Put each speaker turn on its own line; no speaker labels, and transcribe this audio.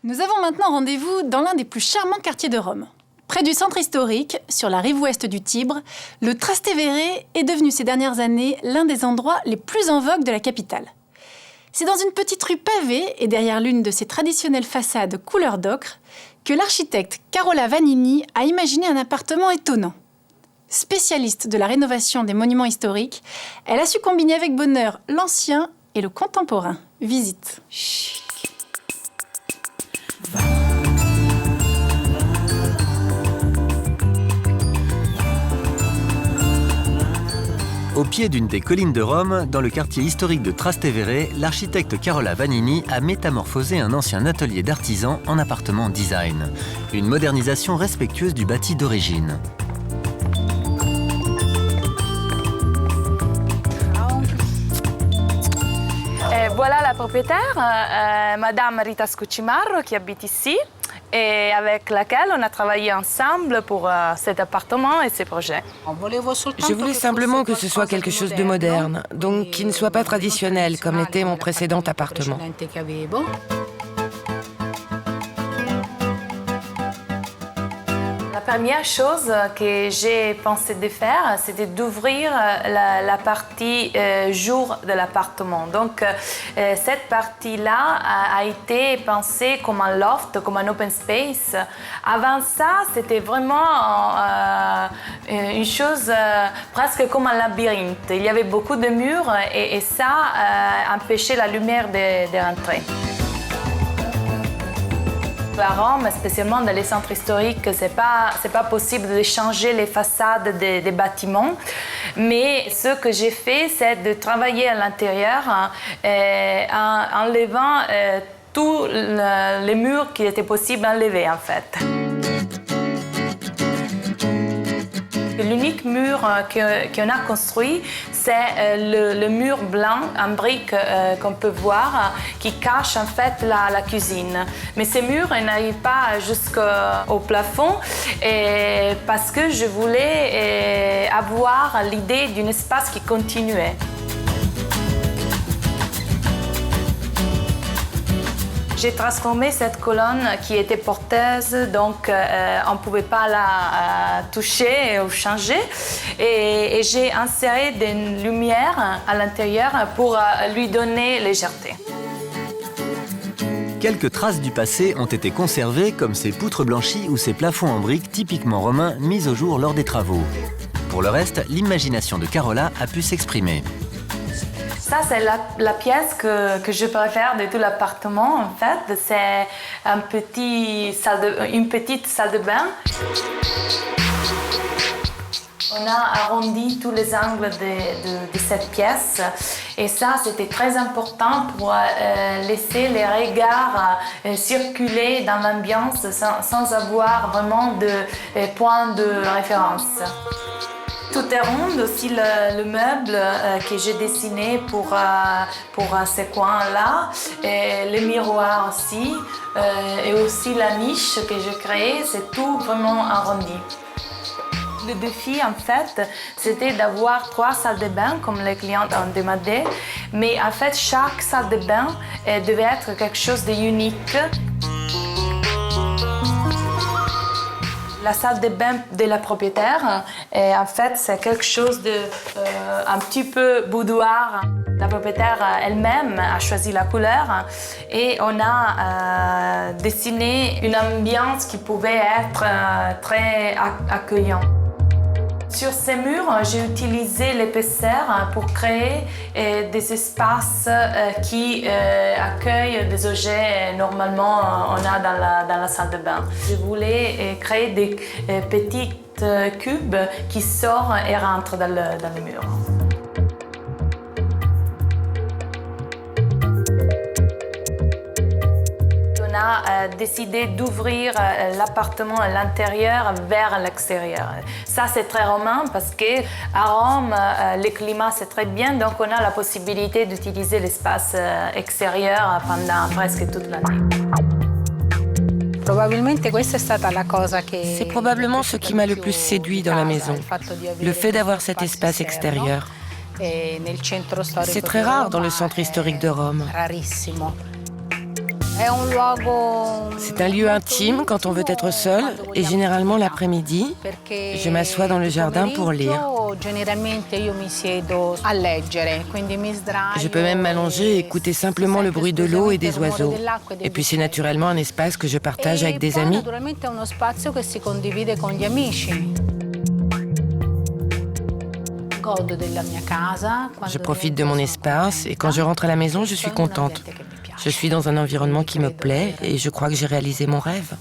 Nous avons maintenant rendez-vous dans l'un des plus charmants quartiers de Rome. Près du centre historique, sur la rive ouest du Tibre, le Trastevere est devenu ces dernières années l'un des endroits les plus en vogue de la capitale. C'est dans une petite rue pavée et derrière l'une de ses traditionnelles façades couleur d'ocre que l'architecte Carola Vanini a imaginé un appartement étonnant. Spécialiste de la rénovation des monuments historiques, elle a su combiner avec bonheur l'ancien et le contemporain. Visite.
Au pied d'une des collines de Rome, dans le quartier historique de Trastevere, l'architecte Carola Vanini a métamorphosé un ancien atelier d'artisan en appartement design. Une modernisation respectueuse du bâti d'origine.
Voilà la propriétaire, Madame Rita Scuccimarro, qui habite ici et avec laquelle on a travaillé ensemble pour cet appartement et ses projets.
Je voulais simplement que ce soit quelque chose de moderne, donc qui ne soit pas traditionnel comme l'était mon précédent appartement.
La première chose que j'ai pensé de faire, c'était d'ouvrir la partie jour de l'appartement. Donc, cette partie-là a été pensée comme un loft, comme un open space. Avant ça, c'était vraiment une chose presque comme un labyrinthe. Il y avait beaucoup de murs et ça empêchait la lumière de rentrer. À Rome, spécialement dans les centres historiques, c'est pas possible de changer les façades des bâtiments. Mais ce que j'ai fait, c'est de travailler à l'intérieur en enlevant tous les murs qu'il était possible d'enlever, en fait. L'unique mur qu'on a construit, c'est le mur blanc en briques qu'on peut voir, qui cache en fait la cuisine. Mais ces murs n'arrivent pas jusqu'au plafond parce que je voulais avoir l'idée d'un espace qui continuait. J'ai transformé cette colonne qui était porteuse, donc on ne pouvait pas la toucher ou changer. Et j'ai inséré des lumières à l'intérieur pour lui donner légèreté.
Quelques traces du passé ont été conservées, comme ces poutres blanchies ou ces plafonds en briques typiquement romains mis au jour lors des travaux. Pour le reste, l'imagination de Carola a pu s'exprimer.
Ça, c'est la pièce que je préfère de tout l'appartement, en fait. C'est une petite salle de bain. On a arrondi tous les angles de cette pièce. Et ça, c'était très important pour laisser les regards circuler dans l'ambiance sans avoir vraiment de point de référence. Tout est rond, aussi le meuble que j'ai dessiné pour ces coins-là, et les miroirs aussi, et aussi la niche que j'ai créée, c'est tout vraiment arrondi. Le défi, en fait, c'était d'avoir 3 salles de bain, comme les clients ont demandé, mais en fait, chaque salle de bain devait être quelque chose d'unique. La salle de bain de la propriétaire, en fait, c'est quelque chose de un petit peu boudoir. La propriétaire elle-même a choisi la couleur et on a dessiné une ambiance qui pouvait être très accueillante. Sur ces murs, j'ai utilisé l'épaisseur pour créer des espaces qui accueillent des objets normalement on a dans la salle de bain. Je voulais créer des petits cubes qui sortent et rentrent dans le mur. On a décidé d'ouvrir l'appartement à l'intérieur vers l'extérieur. Ça, c'est très romain parce qu'à Rome, le climat, c'est très bien, donc on a la possibilité d'utiliser l'espace extérieur pendant presque toute l'année.
C'est probablement ce qui m'a le plus séduit dans la maison, le fait d'avoir cet espace extérieur. C'est très rare dans le centre historique de Rome. C'est un lieu intime quand on veut être seul et généralement l'après-midi, je m'assois dans le jardin pour lire. Je peux même m'allonger et écouter simplement le bruit de l'eau et des oiseaux. Et puis c'est naturellement un espace que je partage avec des amis. Je profite de mon espace et quand je rentre à la maison, je suis contente. Je suis dans un environnement qui me plaît et je crois que j'ai réalisé mon rêve.